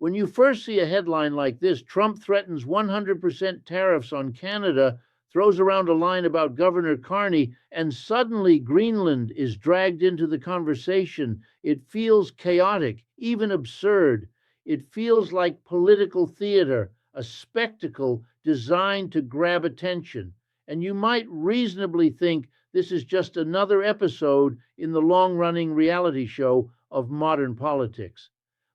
When you first see a headline like this, Trump threatens 100% tariffs on Canada, throws around a line about Governor Carney, and suddenly Greenland is dragged into the conversation. It feels chaotic, even absurd. It feels like political theater, a spectacle designed to grab attention. And you might reasonably think this is just another episode in the long running reality show of modern politics.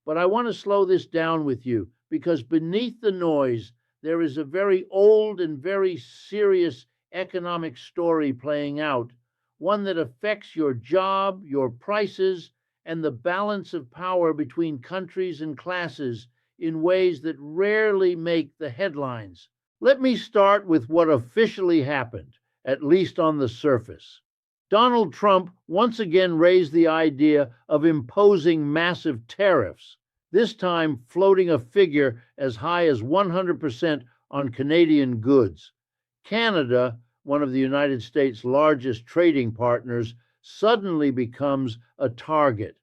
But I want to slow this down with you because beneath the noise, there is a very old and very serious economic story playing out, one that affects your job, your prices, and the balance of power between countries and classes in ways that rarely make the headlines. Let me start with what officially happened, at least on the surface. Donald Trump once again raised the idea of imposing massive tariffs, this time floating a figure as high as 100% on Canadian goods. Canada, one of the United States' largest trading partners, suddenly becomes a target.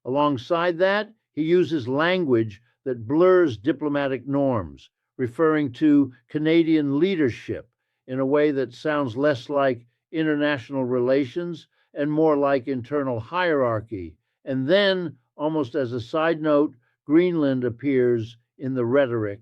Alongside that, he uses language that blurs diplomatic norms, referring to Canadian leadership in a way that sounds less like international relations and more like internal hierarchy. And then, almost as a side note, Greenland appears in the rhetoric,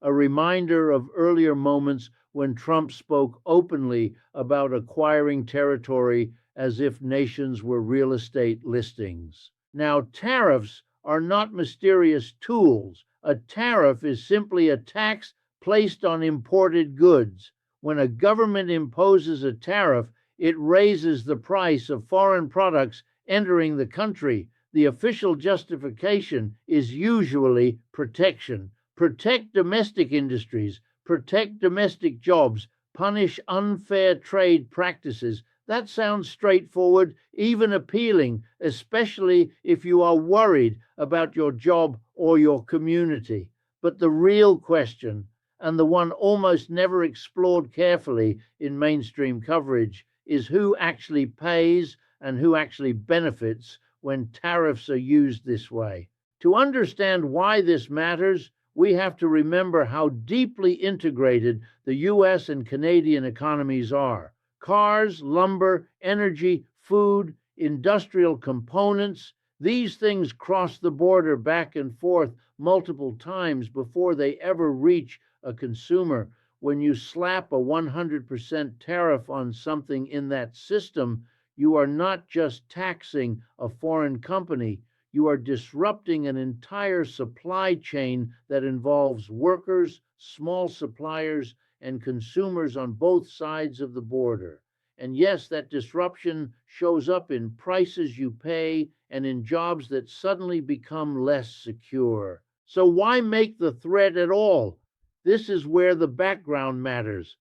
a reminder of earlier moments when Trump spoke openly about acquiring territory as if nations were real estate listings. Now, tariffs are not mysterious tools. A tariff is simply a tax placed on imported goods. When a government imposes a tariff, it raises the price of foreign products entering the country. The official justification is usually protection. Protect domestic industries, protect domestic jobs, punish unfair trade practices. That sounds straightforward, even appealing, especially if you are worried about your job or your community. But the real question, and the one almost never explored carefully in mainstream coverage, is who actually pays and who actually benefits when tariffs are used this way. To understand why this matters, we have to remember how deeply integrated the US and Canadian economies are. Cars, lumber, energy, food, industrial components, these things cross the border back and forth multiple times before they ever reach a consumer. When you slap a 100% tariff on something in that system, you are not just taxing a foreign company, you are disrupting an entire supply chain that involves workers, small suppliers, and consumers on both sides of the border. And yes, that disruption shows up in prices you pay and in jobs that suddenly become less secure. So why make the threat at all? This is where the background matters.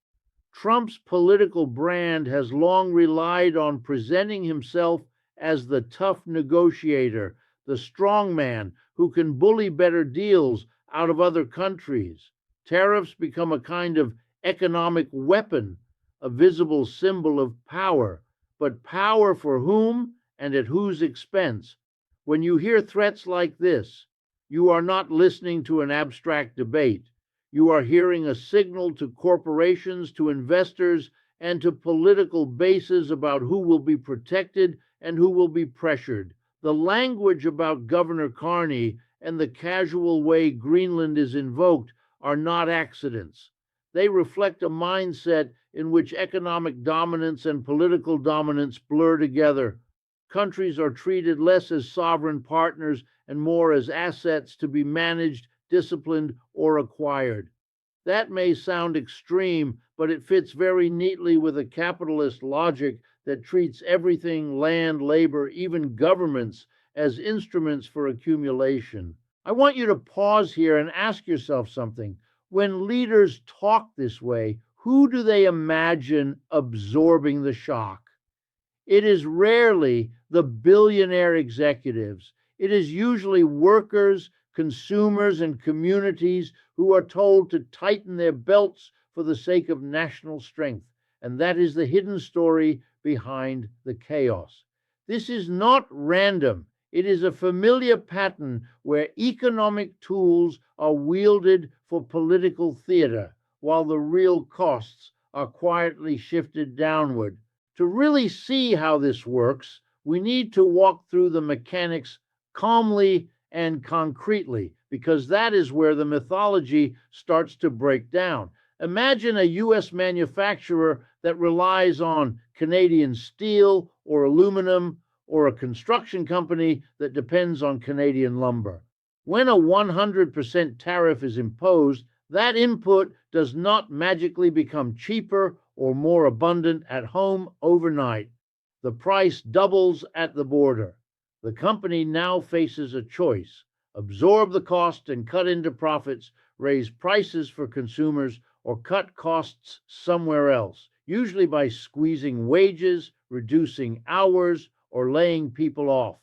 Trump's political brand has long relied on presenting himself as the tough negotiator, the strong man who can bully better deals out of other countries. Tariffs become a kind of economic weapon, a visible symbol of power. But power for whom and at whose expense? When you hear threats like this, you are not listening to an abstract debate. You are hearing a signal to corporations, to investors, and to political bases about who will be protected and who will be pressured. The language about Governor Carney and the casual way Greenland is invoked are not accidents. They reflect a mindset in which economic dominance and political dominance blur together. Countries are treated less as sovereign partners and more as assets to be managed, disciplined, or acquired. That may sound extreme, but it fits very neatly with a capitalist logic that treats everything, land, labor, even governments, as instruments for accumulation. I want you to pause here and ask yourself something. When leaders talk this way, who do they imagine absorbing the shock? It is rarely the billionaire executives. It is usually workers, consumers, and communities who are told to tighten their belts for the sake of national strength. And that is the hidden story behind the chaos. This is not random. It is a familiar pattern where economic tools are wielded for political theater, while the real costs are quietly shifted downward. To really see how this works, we need to walk through the mechanics calmly and concretely, because that is where the mythology starts to break down. Imagine a U.S. manufacturer that relies on Canadian steel or aluminum, or a construction company that depends on Canadian lumber. When a 100% tariff is imposed, that input does not magically become cheaper or more abundant at home overnight. The price doubles at the border. The company now faces a choice: absorb the cost and cut into profits, raise prices for consumers, or cut costs somewhere else, usually by squeezing wages, reducing hours, or laying people off.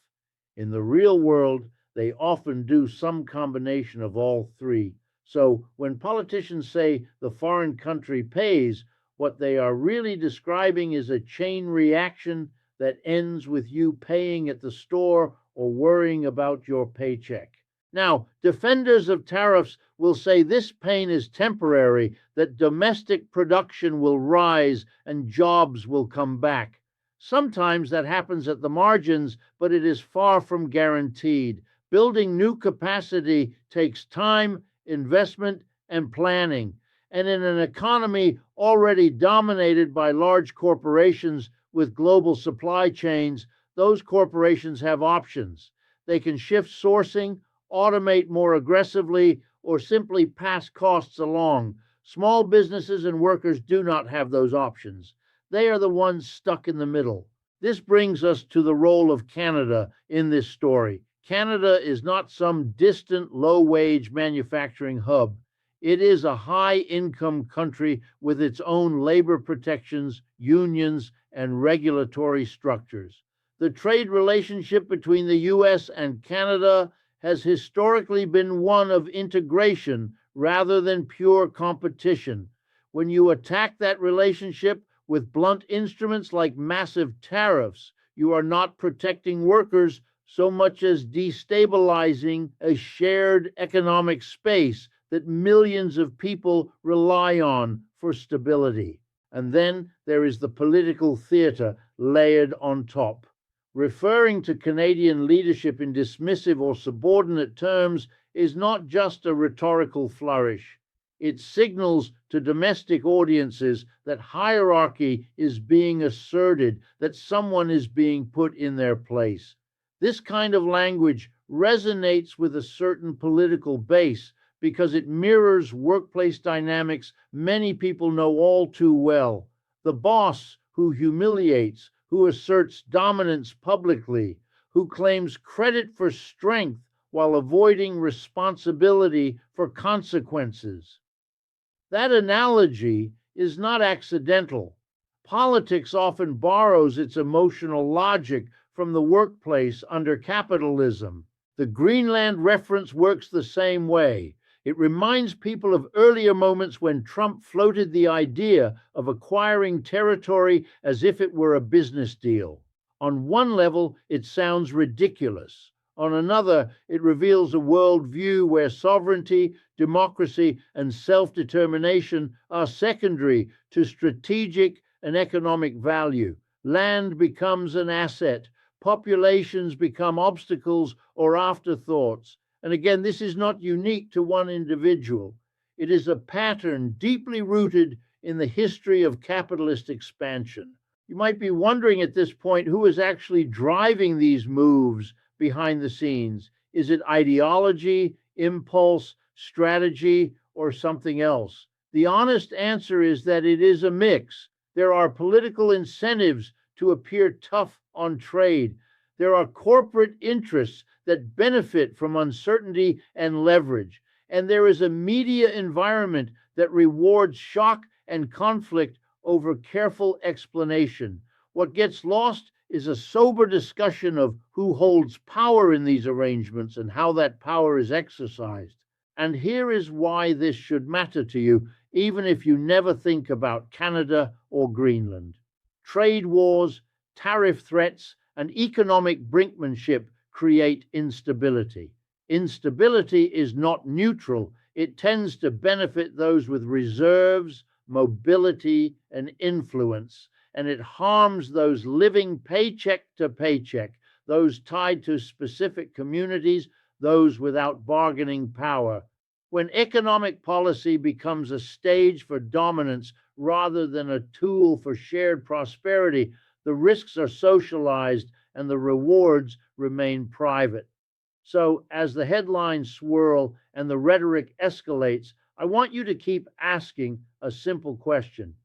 In the real world, they often do some combination of all three. So when politicians say the foreign country pays, what they are really describing is a chain reaction that ends with you paying at the store or worrying about your paycheck. Now, defenders of tariffs will say this pain is temporary, that domestic production will rise and jobs will come back. Sometimes that happens at the margins, but it is far from guaranteed. Building new capacity takes time, investment, and planning. And in an economy already dominated by large corporations with global supply chains, those corporations have options. They can shift sourcing, automate more aggressively, or simply pass costs along. Small businesses and workers do not have those options. They are the ones stuck in the middle. This brings us to the role of Canada in this story. Canada is not some distant, low-wage manufacturing hub. It is a high-income country with its own labor protections, unions, and regulatory structures. The trade relationship between the U.S. and Canada has historically been one of integration rather than pure competition. When you attack that relationship with blunt instruments like massive tariffs, you are not protecting workers so much as destabilizing a shared economic space that millions of people rely on for stability. And then there is the political theater layered on top. Referring to Canadian leadership in dismissive or subordinate terms is not just a rhetorical flourish. It signals to domestic audiences that hierarchy is being asserted, that someone is being put in their place. This kind of language resonates with a certain political base because it mirrors workplace dynamics many people know all too well. The boss who humiliates, who asserts dominance publicly, who claims credit for strength while avoiding responsibility for consequences. That analogy is not accidental. Politics often borrows its emotional logic from the workplace under capitalism. The Greenland reference works the same way. It reminds people of earlier moments when Trump floated the idea of acquiring territory as if it were a business deal. On one level, it sounds ridiculous. On another, it reveals a worldview where sovereignty, democracy, and self-determination are secondary to strategic and economic value. Land becomes an asset. Populations become obstacles or afterthoughts. And again, this is not unique to one individual. It is a pattern deeply rooted in the history of capitalist expansion. You might be wondering at this point who is actually driving these moves behind the scenes. Is it ideology, impulse, strategy, or something else? The honest answer is that it is a mix. There are political incentives to appear tough on trade. There are corporate interests that benefit from uncertainty and leverage. And there is a media environment that rewards shock and conflict over careful explanation. What gets lost is a sober discussion of who holds power in these arrangements and how that power is exercised. And here is why this should matter to you, even if you never think about Canada or Greenland. Trade wars, tariff threats, and economic brinkmanship create instability. Instability is not neutral. It tends to benefit those with reserves, mobility, and influence, and it harms those living paycheck to paycheck, those tied to specific communities, those without bargaining power. When economic policy becomes a stage for dominance rather than a tool for shared prosperity, the risks are socialized and the rewards remain private. So, as the headlines swirl and the rhetoric escalates, I want you to keep asking a simple question.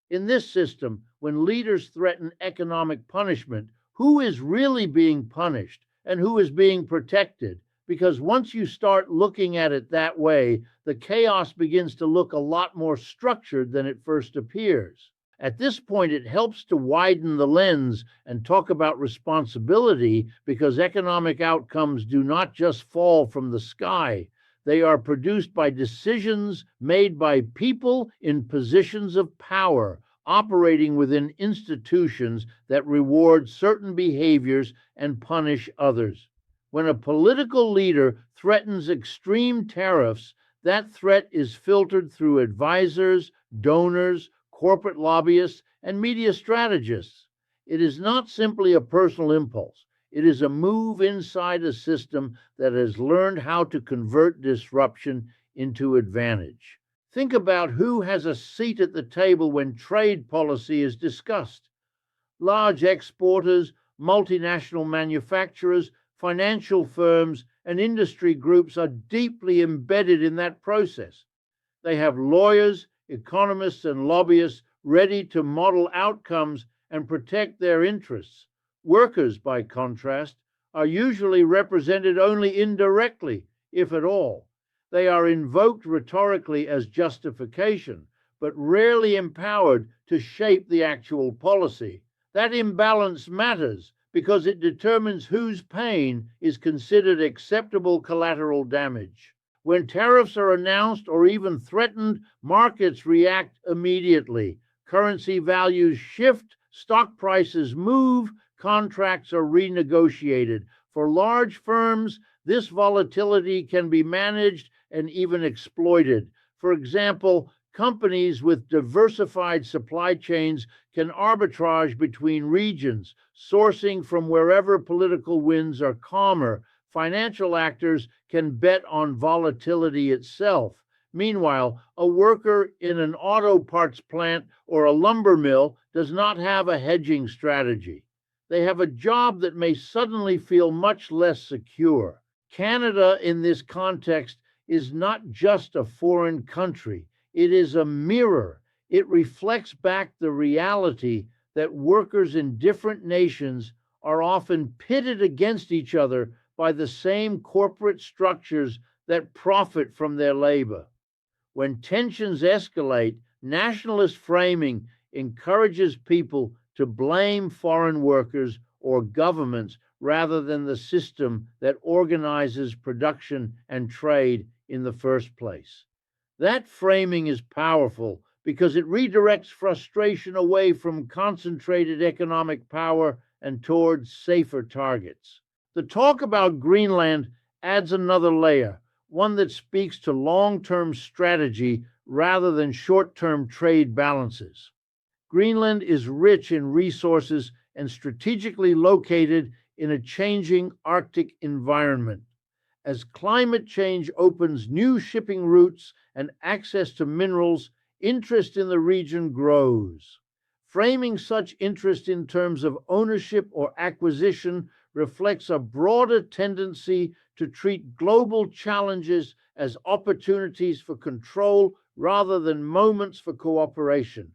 In this system, when leaders threaten economic punishment, who is really being punished and who is being protected? Because once you start looking at it that way, the chaos begins to look a lot more structured than it first appears. At this point, it helps to widen the lens and talk about responsibility, because economic outcomes do not just fall from the sky. They are produced by decisions made by people in positions of power, operating within institutions that reward certain behaviors and punish others. When a political leader threatens extreme tariffs, that threat is filtered through advisors, donors, corporate lobbyists, and media strategists. It is not simply a personal impulse. It is a move inside a system that has learned how to convert disruption into advantage. Think about who has a seat at the table when trade policy is discussed. Large exporters, multinational manufacturers, financial firms, and industry groups are deeply embedded in that process. They have lawyers, economists, and lobbyists ready to model outcomes and protect their interests. Workers, by contrast, are usually represented only indirectly, if at all. They are invoked rhetorically as justification, but rarely empowered to shape the actual policy. That imbalance matters because it determines whose pain is considered acceptable collateral damage. When tariffs are announced or even threatened, markets react immediately. Currency values shift, stock prices move, contracts are renegotiated. For large firms, this volatility can be managed and even exploited. For example, companies with diversified supply chains can arbitrage between regions, sourcing from wherever political winds are calmer. Financial actors can bet on volatility itself. Meanwhile, a worker in an auto parts plant or a lumber mill does not have a hedging strategy. They have a job that may suddenly feel much less secure. Canada, in this context, is not just a foreign country. It is a mirror. It reflects back the reality that workers in different nations are often pitted against each other by the same corporate structures that profit from their labor. When tensions escalate, nationalist framing encourages people to blame foreign workers or governments rather than the system that organizes production and trade in the first place. That framing is powerful because it redirects frustration away from concentrated economic power and towards safer targets. The talk about Greenland adds another layer, one that speaks to long-term strategy rather than short-term trade balances. Greenland is rich in resources and strategically located in a changing Arctic environment. As climate change opens new shipping routes and access to minerals, interest in the region grows. Framing such interest in terms of ownership or acquisition reflects a broader tendency to treat global challenges as opportunities for control rather than moments for cooperation.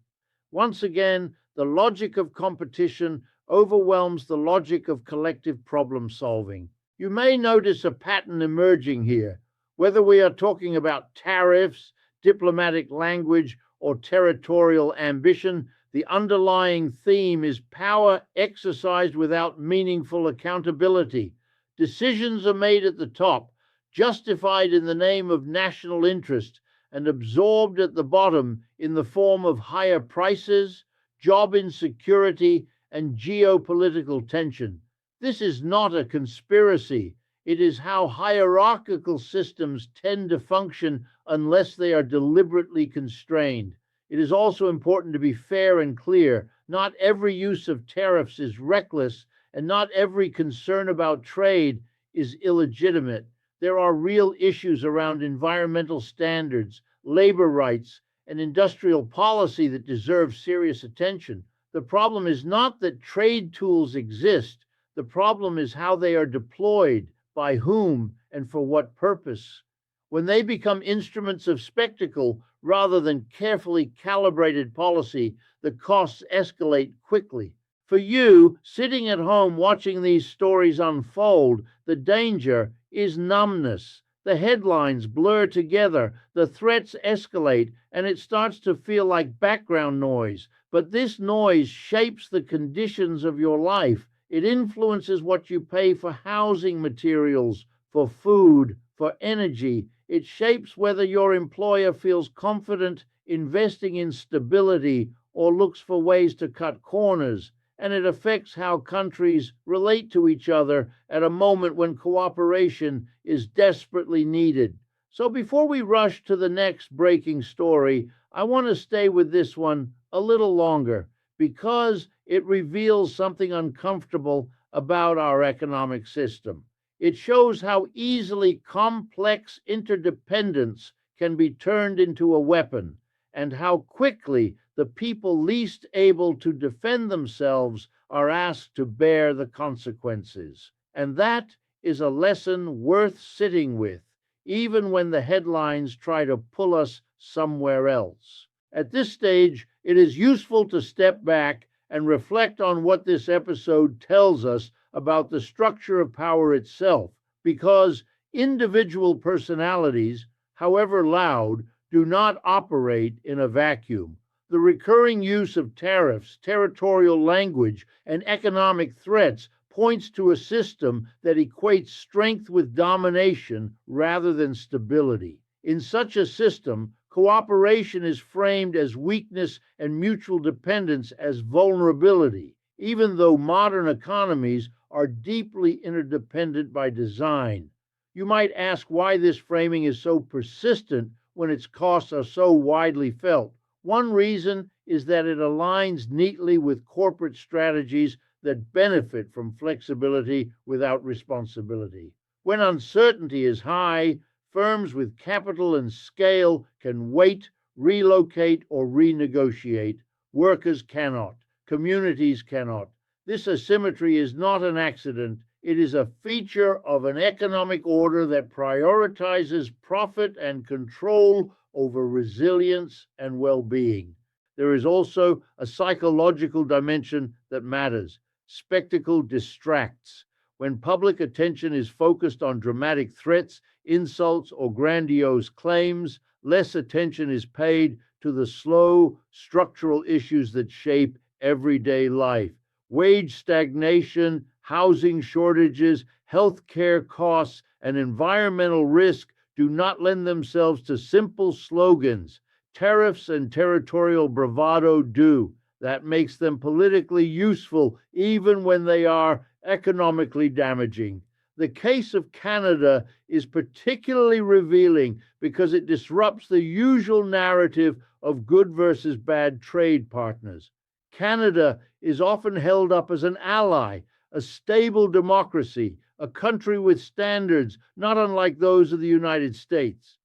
Once again, the logic of competition overwhelms the logic of collective problem solving. You may notice a pattern emerging here. Whether we are talking about tariffs, diplomatic language, or territorial ambition, the underlying theme is power exercised without meaningful accountability. Decisions are made at the top, justified in the name of national interest, and absorbed at the bottom in the form of higher prices, job insecurity, and geopolitical tension. This is not a conspiracy. It is how hierarchical systems tend to function unless they are deliberately constrained. It is also important to be fair and clear. Not every use of tariffs is reckless, and not every concern about trade is illegitimate. There are real issues around environmental standards, labor rights, and industrial policy that deserve serious attention. The problem is not that trade tools exist. The problem is how they are deployed, by whom, and for what purpose. When they become instruments of spectacle rather than carefully calibrated policy, the costs escalate quickly. For you, sitting at home watching these stories unfold, the danger is numbness. The headlines blur together, the threats escalate, and it starts to feel like background noise. But this noise shapes the conditions of your life. It influences what you pay for housing materials, for food, for energy. It shapes whether your employer feels confident investing in stability or looks for ways to cut corners. And it affects how countries relate to each other at a moment when cooperation is desperately needed. So before we rush to the next breaking story, I want to stay with this one a little longer because it reveals something uncomfortable about our economic system. It shows how easily complex interdependence can be turned into a weapon, and how quickly the people least able to defend themselves are asked to bear the consequences. And that is a lesson worth sitting with, even when the headlines try to pull us somewhere else. At this stage, it is useful to step back and reflect on what this episode tells us about the structure of power itself, because individual personalities, however loud, do not operate in a vacuum. The recurring use of tariffs, territorial language, and economic threats points to a system that equates strength with domination rather than stability. In such a system, cooperation is framed as weakness and mutual dependence as vulnerability, even though modern economies are deeply interdependent by design. You might ask why this framing is so persistent when its costs are so widely felt. One reason is that it aligns neatly with corporate strategies that benefit from flexibility without responsibility. When uncertainty is high, firms with capital and scale can wait, relocate, or renegotiate. Workers cannot. Communities cannot. This asymmetry is not an accident. It is a feature of an economic order that prioritizes profit and control over resilience and well-being. There is also a psychological dimension that matters. Spectacle distracts. When public attention is focused on dramatic threats, insults, or grandiose claims, less attention is paid to the slow, structural issues that shape everyday life. Wage stagnation, housing shortages, healthcare costs, and environmental risk do not lend themselves to simple slogans. Tariffs and territorial bravado do. That makes them politically useful even when they are economically damaging. The case of Canada is particularly revealing because it disrupts the usual narrative of good versus bad trade partners. Canada is often held up as an ally, a stable democracy, a country with standards not unlike those of the United States.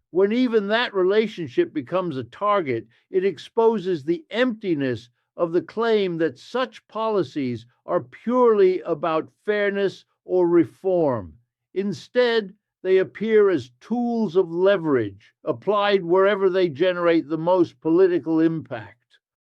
When even that relationship becomes a target, it exposes the emptiness of the claim that such policies are purely about fairness or reform. Instead, they appear as tools of leverage, applied wherever they generate the most political impact.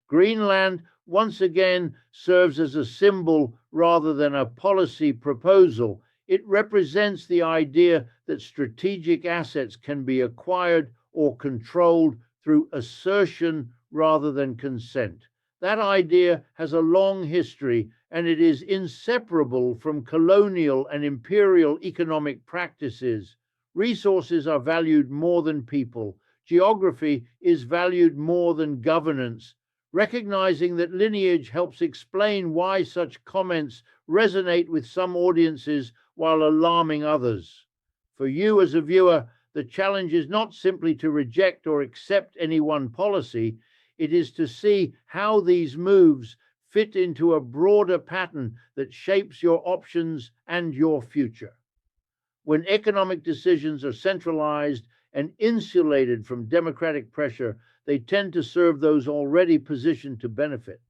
Greenland once again serves as a symbol rather than a policy proposal. It represents the idea that strategic assets can be acquired or controlled through assertion rather than consent. That idea has a long history, and it is inseparable from colonial and imperial economic practices. Resources are valued more than people. Geography is valued more than governance. Recognizing that lineage helps explain why such comments resonate with some audiences while alarming others. For you as a viewer, the challenge is not simply to reject or accept any one policy, it is to see how these moves fit into a broader pattern that shapes your options and your future. When economic decisions are centralized and insulated from democratic pressure, they tend to serve those already positioned to benefit.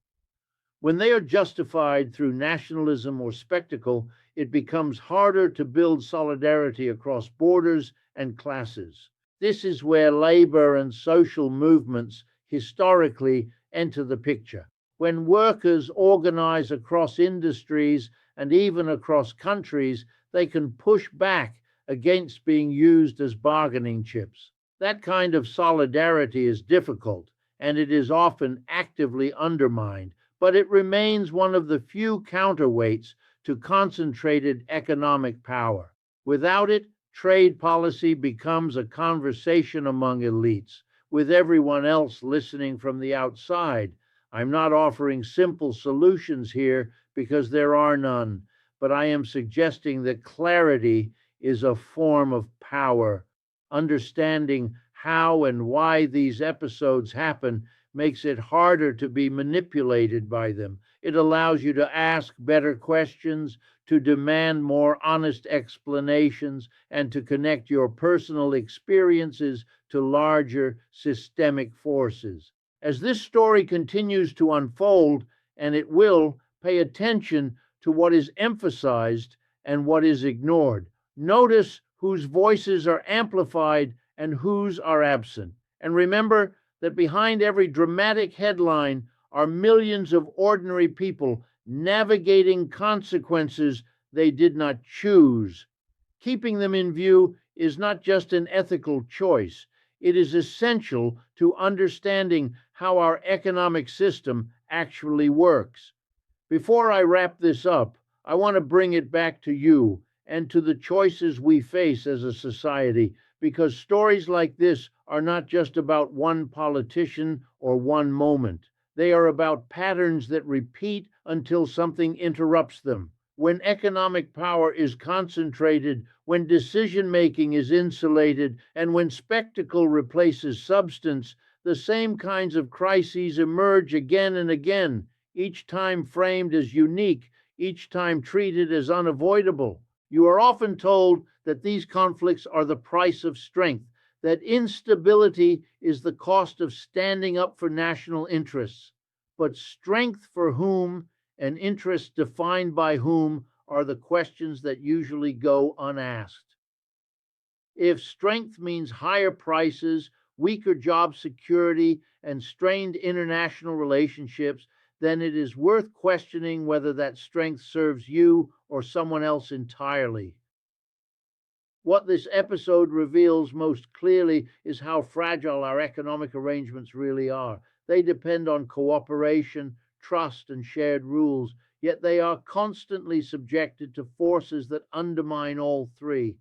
When they are justified through nationalism or spectacle, it becomes harder to build solidarity across borders and classes. This is where labor and social movements historically enter the picture. When workers organize across industries and even across countries, they can push back against being used as bargaining chips. That kind of solidarity is difficult, and it is often actively undermined, but it remains one of the few counterweights to concentrated economic power. Without it, trade policy becomes a conversation among elites, with everyone else listening from the outside. I'm not offering simple solutions here because there are none, but I am suggesting that clarity is a form of power. Understanding how and why these episodes happen makes it harder to be manipulated by them. It allows you to ask better questions, to demand more honest explanations, and to connect your personal experiences to larger systemic forces. As this story continues to unfold, and it will, pay attention to what is emphasized and what is ignored. Notice whose voices are amplified and whose are absent. And remember that behind every dramatic headline are millions of ordinary people navigating consequences they did not choose. Keeping them in view is not just an ethical choice, it is essential to understanding how our economic system actually works. Before I wrap this up, I want to bring it back to you and to the choices we face as a society, because stories like this are not just about one politician or one moment. They are about patterns that repeat until something interrupts them. When economic power is concentrated, when decision making is insulated, and when spectacle replaces substance, the same kinds of crises emerge again and again, each time framed as unique, each time treated as unavoidable. You are often told that these conflicts are the price of strength, that instability is the cost of standing up for national interests. But strength for whom and interests defined by whom are the questions that usually go unasked. If strength means higher prices, weaker job security, and strained international relationships, then it is worth questioning whether that strength serves you or someone else entirely. What this episode reveals most clearly is how fragile our economic arrangements really are. They depend on cooperation, trust, and shared rules, yet they are constantly subjected to forces that undermine all three.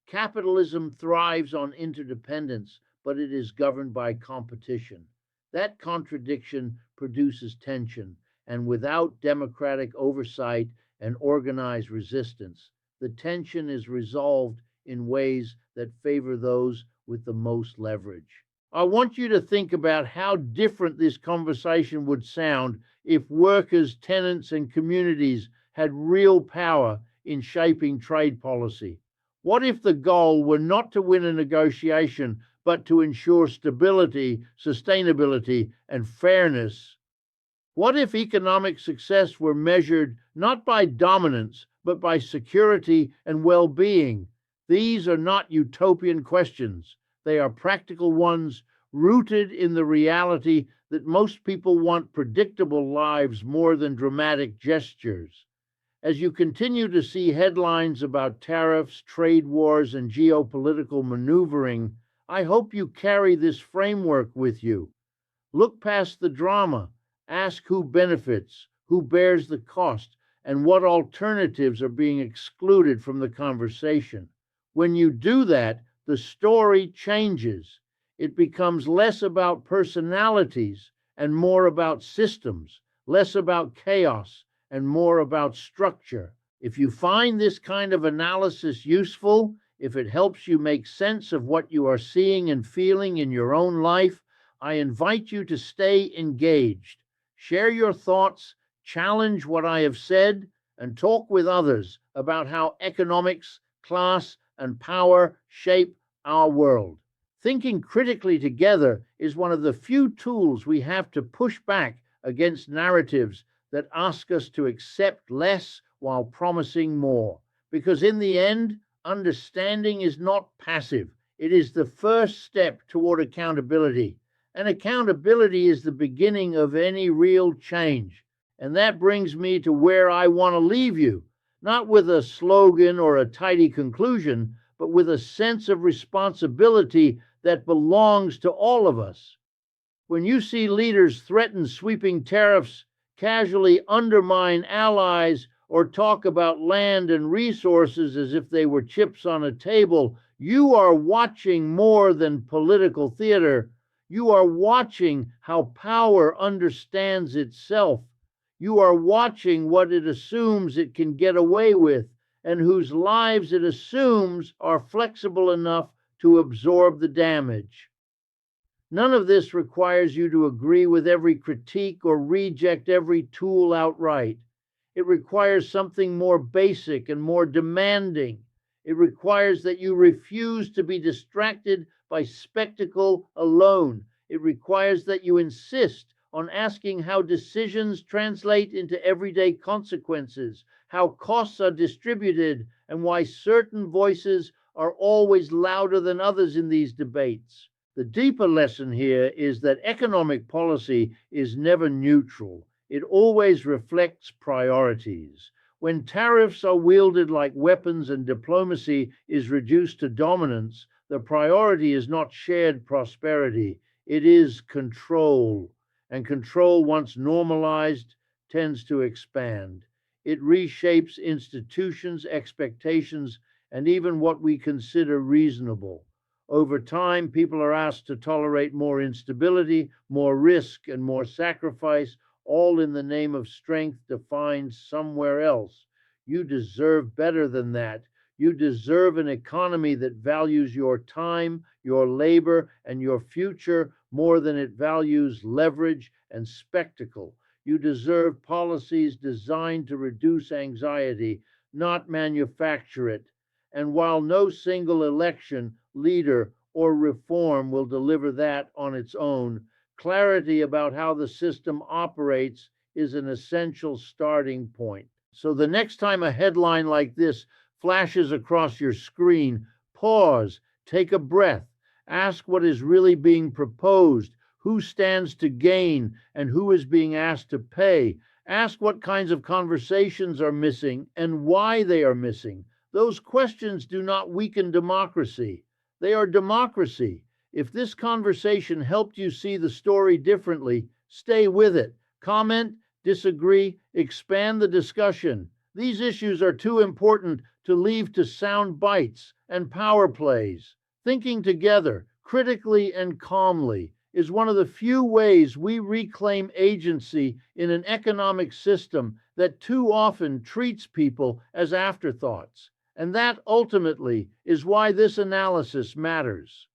Capitalism thrives on interdependence, but it is governed by competition. That contradiction produces tension, and without democratic oversight and organized resistance, the tension is resolved in ways that favor those with the most leverage. I want you to think about how different this conversation would sound if workers, tenants, and communities had real power in shaping trade policy. What if the goal were not to win a negotiation, but to ensure stability, sustainability, and fairness? What if economic success were measured not by dominance, but by security and well-being? These are not utopian questions. They are practical ones rooted in the reality that most people want predictable lives more than dramatic gestures. As you continue to see headlines about tariffs, trade wars, and geopolitical maneuvering, I hope you carry this framework with you. Look past the drama. Ask who benefits, who bears the cost, and what alternatives are being excluded from the conversation. When you do that, the story changes. It becomes less about personalities and more about systems, less about chaos, and more about structure. If you find this kind of analysis useful, if it helps you make sense of what you are seeing and feeling in your own life, I invite you to stay engaged. Share your thoughts, challenge what I have said, and talk with others about how economics, class, and power shape our world. Thinking critically together is one of the few tools we have to push back against narratives that ask us to accept less while promising more. Because in the end, understanding is not passive. It is the first step toward accountability. And accountability is the beginning of any real change. And that brings me to where I want to leave you, not with a slogan or a tidy conclusion, but with a sense of responsibility that belongs to all of us. When you see leaders threaten sweeping tariffs, casually undermine allies, or talk about land and resources as if they were chips on a table, you are watching more than political theater. You are watching how power understands itself. You are watching what it assumes it can get away with, and whose lives it assumes are flexible enough to absorb the damage. None of this requires you to agree with every critique or reject every tool outright. It requires something more basic and more demanding. It requires that you refuse to be distracted by spectacle alone. It requires that you insist on asking how decisions translate into everyday consequences, how costs are distributed, and why certain voices are always louder than others in these debates. The deeper lesson here is that economic policy is never neutral. It always reflects priorities. When tariffs are wielded like weapons and diplomacy is reduced to dominance, the priority is not shared prosperity, it is control. And control, once normalized, tends to expand. It reshapes institutions, expectations, and even what we consider reasonable. Over time, people are asked to tolerate more instability, more risk, and more sacrifice, all in the name of strength defined somewhere else. You deserve better than that. You deserve an economy that values your time, your labor, and your future more than it values leverage and spectacle. You deserve policies designed to reduce anxiety, not manufacture it. And while no single election, leader, or reform will deliver that on its own, clarity about how the system operates is an essential starting point. So the next time a headline like this flashes across your screen, pause, take a breath, ask what is really being proposed, who stands to gain, and who is being asked to pay. Ask what kinds of conversations are missing and why they are missing. Those questions do not weaken democracy. They are democracy. If this conversation helped you see the story differently, stay with it. Comment, disagree, expand the discussion. These issues are too important to leave to sound bites and power plays. Thinking together, critically and calmly, is one of the few ways we reclaim agency in an economic system that too often treats people as afterthoughts. And that ultimately is why this analysis matters.